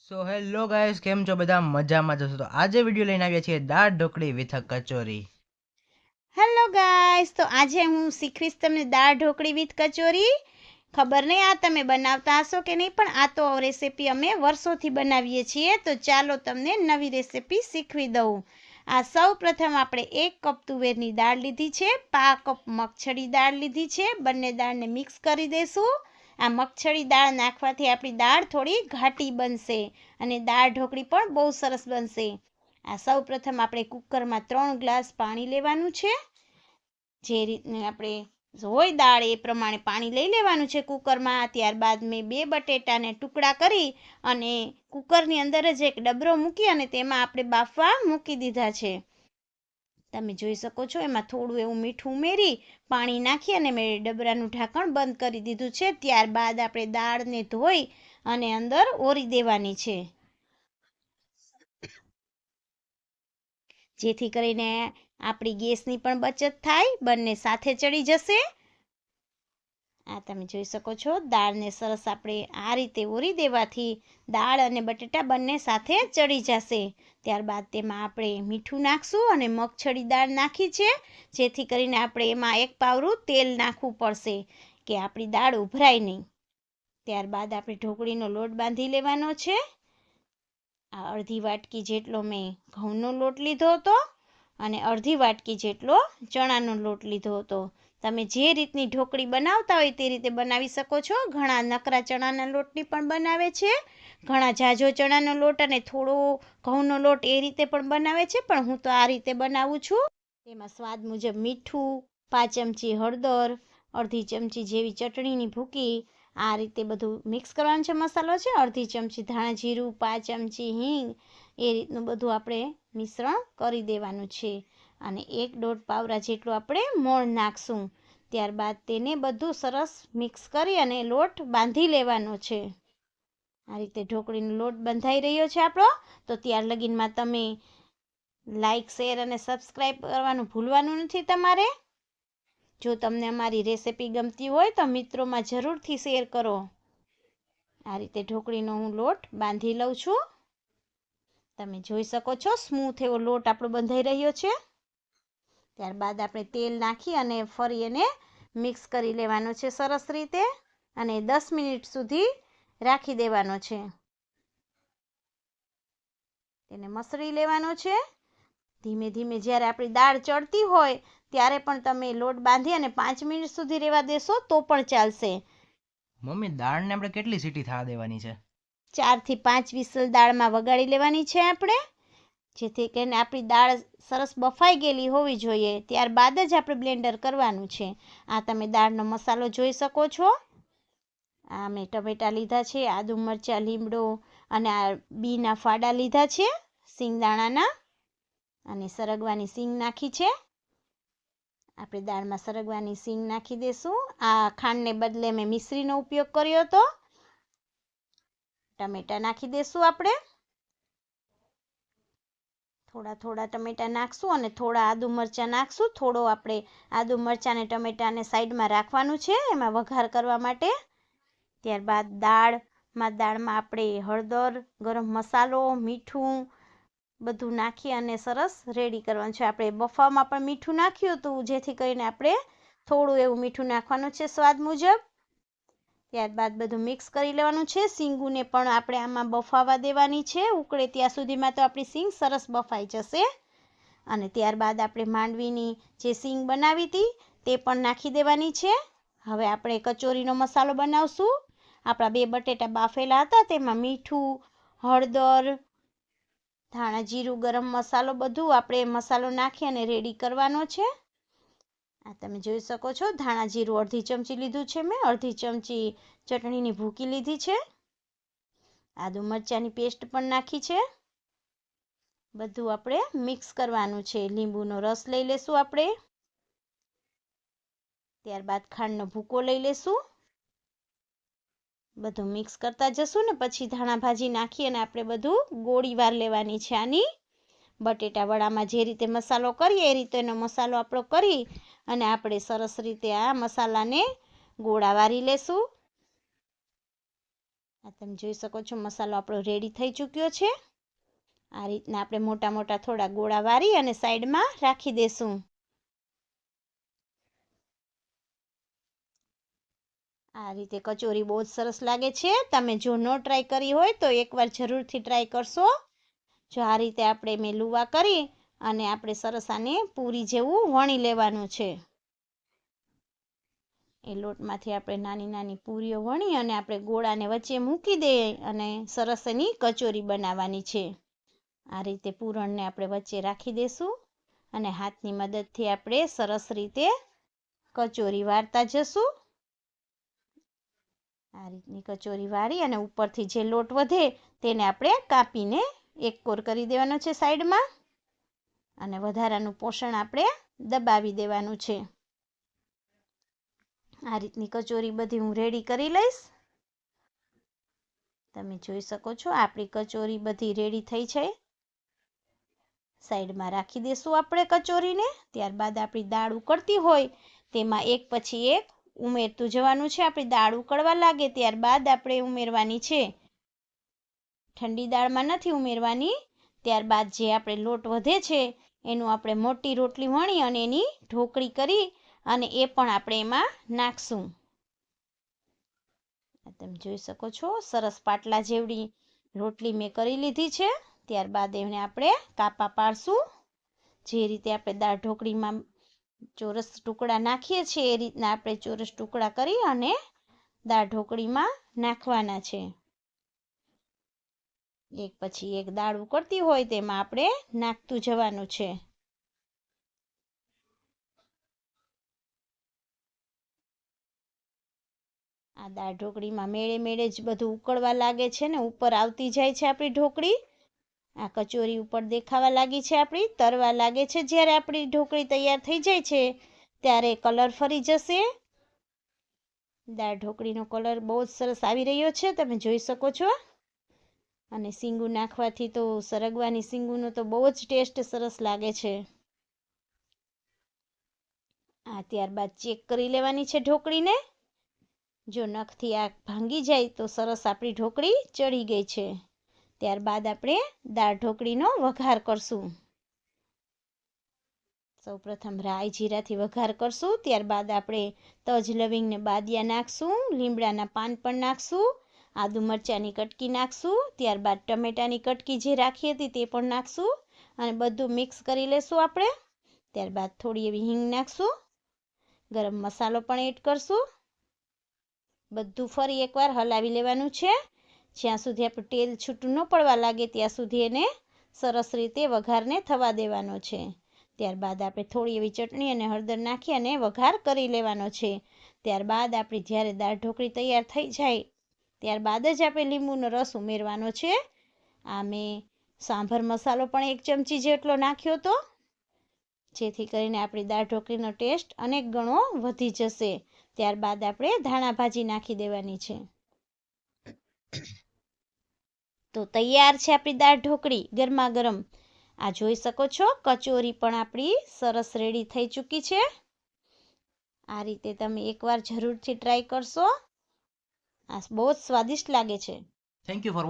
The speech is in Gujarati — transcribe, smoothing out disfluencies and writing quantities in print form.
સો હેલો ગાઈસ, કેમ છો બધા? મજામાં જશો? તો આજે વિડીયો લઈને આવ્યા છીએ દાળ ઢોકળી વિથ કચોરી. હેલો ગાઈસ, તો આજે હું શીખવીશ તમને દાળ ઢોકળી વિથ કચોરી. ખબર નહીં આ તમે બનાવતા હશો કે નહીં, પણ આ તો રેસીપી અમે વર્ષોથી બનાવીએ છીએ. તો ચાલો તમને નવી રેસીપી શીખવી દઉં. આ સૌ પ્રથમ આપણે 1 કપ તુવેરની દાળ લીધી છે, 1/2 કપ મગછળી દાળ લીધી છે. બંને દાળને મિક્સ કરી દઈશું. આ મગછળી દાળ નાખવાથી આપણી દાળ થોડી ઘાટી બનશે અને દાળ ઢોકળી પણ બહુ સરસ બનશે. આ સૌ પ્રથમ આપણે કુકરમાં 3 ગ્લાસ પાણી લેવાનું છે. જે રીતને આપણે હોય દાળ એ પ્રમાણે પાણી લઈ લેવાનું છે કુકરમાં. ત્યારબાદ મેં 2 બટેટાને ટુકડા કરી અને કુકરની અંદર જ એક ડબરો મૂકી અને તેમાં આપણે બાફવા મૂકી દીધા છે. તમે જોઈ શકો છો એમાં થોડું એવું મીઠું ઉમેરી પાણી નાખી અને મેં ડબરાનું ઢાંકણ બંધ કરી દીધું છે. ત્યારબાદ આપણે દાળને ધોઈ અને અંદર ઓરી દેવાની છે, જેથી કરીને આપણી ગેસની પણ બચત થાય, બંને સાથે ચડી જશે. આ તમે જોઈ શકો છો દાળને સરસ આપણે આ રીતે ઓરી દેવાથી દાળ અને બટેટા બંને સાથે ચડી જશે. ત્યારબાદ તેમાં આપણે મીઠું નાખશું અને મગછળી દાળ નાખી છે, જેથી કરીને આપણે એમાં 1 પાવરું તેલ નાખવું પડશે કે આપણી દાળ ઉભરાય નહીં. ત્યારબાદ આપણે ઢોકળીનો લોટ બાંધી લેવાનો છે. આ અડધી વાટકી જેટલો મેં ઘઉંનો લોટ લીધો હતો અને અડધી વાટકી જેટલો ચણાનો લોટ લીધો હતો. તમે જે રીતની ઢોકળી બનાવતા હોય તે રીતે બનાવી શકો છો. ઘણા નકરા ચણાના લોટની પણ બનાવે છે, ઘણા જાજો ચણાનો લોટ અને થોડો ઘઉંનો લોટ એ રીતે પણ બનાવે છે, પણ હું તો આ રીતે બનાવું છું. તેમાં સ્વાદ મુજબ મીઠું, 5 ચમચી હળદર, અડધી ચમચી જેવી ચટણીની ભૂકી, આ રીતે બધું મિક્સ કરવાનું છે. મસાલો છે અડધી ચમચી ધાણા જીરું, 5 ચમચી હિંગ, એ રીતનું બધું આપણે મિશ્રણ કરી દેવાનું છે અને 1-1.5 પાવરા જેટલું આપણે મોણ નાખશું. ત્યારબાદ તેને બધું સરસ મિક્સ કરી અને લોટ બાંધી લેવાનો છે. આ રીતે ઢોકળીનો લોટ બંધાઈ રહ્યો છે આપણો. તો ત્યાર લગીનમાં તમે લાઈક, શેર અને સબસ્ક્રાઈબ કરવાનું ભૂલવાનું નથી તમારે. જો તમને અમારી રેસીપી ગમતી હોય તો મિત્રોમાં જરૂરથી શેર કરો. આ રીતે ઢોકળીનો હું લોટ બાંધી લઉં છું. તમે જોઈ શકો છો સ્મૂથ એવો લોટ આપણો બંધાઈ રહ્યો છે. ત્યારબાદ આપણે તેલ નાખી અને ફરી એને મિક્સ કરી લેવાનો છે સરસ રીતે અને 10 મિનિટ સુધી રાખી દેવાનો છે. તેને મસળી લેવાનો છે. ધીમે ધીમે જ્યારે આપણી દાળ ચડતી હોય ત્યારે પણ તમે લોટ બાંધી અને 5 મિનિટ સુધી રહેવા દેશો તો પણ ચાલશે. મમ્મી, દાળને આપણે કેટલી સીટી થવા દેવાની છે? 4 થી 5 વિસલ દાળમાં વગાડી લેવાની છે આપણે, જેથી કરીને આપણી દાળ સરસ બફાઈ ગયેલી હોવી જોઈએ. ત્યારબાદ જ આપણે બ્લેન્ડર કરવાનું છે. આ તમે દાળનો મસાલો જોઈ શકો છો. આ મેં ટમેટાં લીધા છે, આદુ મરચાં, લીમડો અને આ બીના ફાડા લીધા છે સિંગદાણાના, અને સરગવાની સિંગ નાખી છે. આપણે દાળમાં સરગવાની સિંગ નાખી દઈશું. આ ખાંડને બદલે મેં મિશ્રીનો ઉપયોગ કર્યો હતો. ટમેટાં નાખી દઈશું આપણે. થોડા ટમેટાં નાખશું અને થોડા આદુ મરચાં નાખશું. થોડો આપણે આદુ મરચાં અને ટમેટાને સાઈડમાં રાખવાનું છે એમાં વઘાર કરવા માટે. ત્યારબાદ દાળમાં આપણે હળદર, ગરમ મસાલો, મીઠું બધું નાખી અને સરસ રેડી કરવાનું છે. આપણે બફામાં પણ મીઠું નાખ્યું હતું, જેથી કરીને આપણે થોડું એવું મીઠું નાખવાનું છે સ્વાદ મુજબ. ત્યારબાદ બધું મિક્સ કરી લેવાનું છે. સિંગુને પણ આપણે આમાં બફાવા દેવાની છે. ઉકળે ત્યાં સુધીમાં તો આપણી સિંગ સરસ બફાઈ જશે. અને ત્યારબાદ આપણે માંડવીની જે સિંગ બનાવી હતી તે પણ નાખી દેવાની છે. હવે આપણે કચોરીનો મસાલો બનાવશું. આપણા 2 બટેટા બાફેલા હતા તેમાં મીઠું, હળદર, ધાણા જીરું, ગરમ મસાલો બધું આપણે મસાલો નાખી અને રેડી કરવાનો છે. આ તમે જોઈ શકો છો ધાણા જીરું અડધી ચમચી લીધું છે મેં, અડધી ચમચી ચટણીની ભૂકી લીધી છે, આદુ મરચાંની પેસ્ટ પણ નાખી છે. બધું આપણે મિક્સ કરવાનું છે. લીંબુનો રસ લઈ લેશું આપણે. ત્યારબાદ ખાંડનો ભૂકો લઈ લેશું. બધું મિક્સ કરતા જશું ને પછી ધાણા ભાજી નાખી અને આપણે બધું ગોળી વાર લેવાની છે આની. બટેટા વડામાં જે રીતે મસાલો કરીએ એ રીતે એનો મસાલો આપણો કરી અને આપણે સરસ રીતે આ મસાલાને ગોળા વારી લેશું. આ તમે જોઈ શકો છો મસાલો આપણો રેડી થઈ ચૂક્યો છે. આ રીતના આપણે મોટા મોટા થોડા ગોળા વારી અને સાઈડમાં રાખી દેશું. આ રીતે કચોરી બહુ જ સરસ લાગે છે. તમે જો ન ટ્રાય કરી હોય તો એકવાર જરૂરથી ટ્રાય કરશો. જો આ રીતે આપણે મેં લુવા કરી અને આપણે સરસ આને પૂરી જેવું વણી લેવાનું છે. એ લોટમાંથી આપણે નાની નાની પૂરીઓ વણી અને આપણે ગોળાને વચ્ચે મૂકી દઈએ અને સરસ એની કચોરી બનાવવાની છે. આ રીતે પૂરણને આપણે વચ્ચે રાખી દઈશું અને હાથની મદદથી આપણે સરસ રીતે કચોરી વાળતા જશું. આ રીતની કચોરી વાળી અને ઉપરથી જે લોટ વધે તેને આપણે કાપીને એક કોર કરી દેવાનો છે સાઈડમાં અને વધારાનું પોષણ આપણે દબાવી દેવાનું છે. આ રીતની કચોરી બધી હું રેડી કરી લઈશ. તમે જોઈ શકો છો આપણી કચોરી બધી રેડી થઈ છે. સાઈડમાં રાખી દેશું આપણે કચોરીને. ત્યારબાદ આપણી દાળ ઉકળતી હોય તેમાં એક પછી એક ઉમેરતું જવાનું છે. આપણી દાળ ઉકળવા લાગે ત્યારબાદ આપણે ઉમેરવાની છે. ઠંડી દાળમાં નથી ઉમેરવાની. ત્યારબાદ જે આપણે લોટ વધે છે એનું આપણે મોટી રોટલી વણી અને એની ઢોકળી કરી અને એ પણ આપણે એમાં નાખશું. તમે જોઈ શકો છો સરસ પાટલા જેવડી રોટલી મેં કરી લીધી છે. ત્યારબાદ એને આપણે કાપા પાડશું. જે રીતે આપણે દાળ ઢોકળીમાં ચોરસ ટુકડા નાખીએ છીએ એ રીતના આપણે ચોરસ ટુકડા કરી અને દાળ ઢોકળીમાં નાખવાના છે. એક પછી એક દાળ ઉકળતી હોય તેમાં આપણે નાખતું જવાનું છે. આ દાળ ઢોકળીમાં મેળે મેળે જ બધું ઉકળવા લાગે છે ને ઉપર આવતી જાય છે આપણી ઢોકળી. આ કચોરી ઉપર દેખાવા લાગી છે આપણી, તરવા લાગે છે. જ્યારે આપણી ઢોકળી તૈયાર થઈ જાય છે ત્યારે કલર ફરી જશે. દાળ ઢોકળીનો કલર બહુ જ સરસ આવી રહ્યો છે, તમે જોઈ શકો છો. અને સીંગું નાખવાથી તો સરગવાની સીંગુનો તો બહુ જ ટેસ્ટ સરસ લાગે છે. આ ત્યારબાદ ચેક કરી લેવાની છે ઢોકળીને. જો નખથી આ ભાંગી જાય તો સરસ આપણી ઢોકળી ચડી ગઈ છે. ત્યારબાદ આપણે દાળ ઢોકળીનો વઘાર કરશું. સૌપ્રથમ રાઈ જીરાથી વઘાર કરશું. ત્યારબાદ આપણે તજ લવિંગ ને બાદિયા નાખશું. લીમડાના પાન પણ નાખશું. આદુ મરચાંની કટકી નાખશું. ત્યારબાદ ટમેટાની કટકી જે રાખી હતી તે પણ નાખશું અને બધું મિક્સ કરી લેશું આપણે. ત્યારબાદ થોડી એવી હિંગ નાખશું. ગરમ મસાલો પણ એડ કરશું. બધું ફરી એકવાર હલાવી લેવાનું છે. જ્યાં સુધી આપણું તેલ છૂટું ન પડવા લાગે ત્યાં સુધી એને સરસ રીતે વઘારને થવા દેવાનો છે. ત્યારબાદ આપણે થોડી એવી ચટણી અને હળદર નાખી અને વઘાર કરી લેવાનો છે. ત્યારબાદ આપણી જ્યારે દાળ ઢોકળી તૈયાર થઈ જાય ત્યારબાદ જ આપણે લીંબુનો રસ ઉમેરવાનો છે. આ મેં સાંભર મસાલો પણ 1 ચમચી જેટલો નાખ્યો હતો, જેથી કરીને આપણી દાળ ઢોકળીનો ટેસ્ટ અનેક ગણો વધી જશે. ત્યારબાદ આપણે ધાણા ભાજી નાખી દેવાની છે. તો તૈયાર છે આપણી દાળ ઢોકળી ગરમા ગરમ. આ જોઈ શકો છો કચોરી પણ આપણી સરસ રેડી થઈ ચૂકી છે. આ રીતે તમે એકવાર જરૂરથી ટ્રાય કરશો. આ બહુ જ સ્વાદિષ્ટ લાગે છે. Thank you for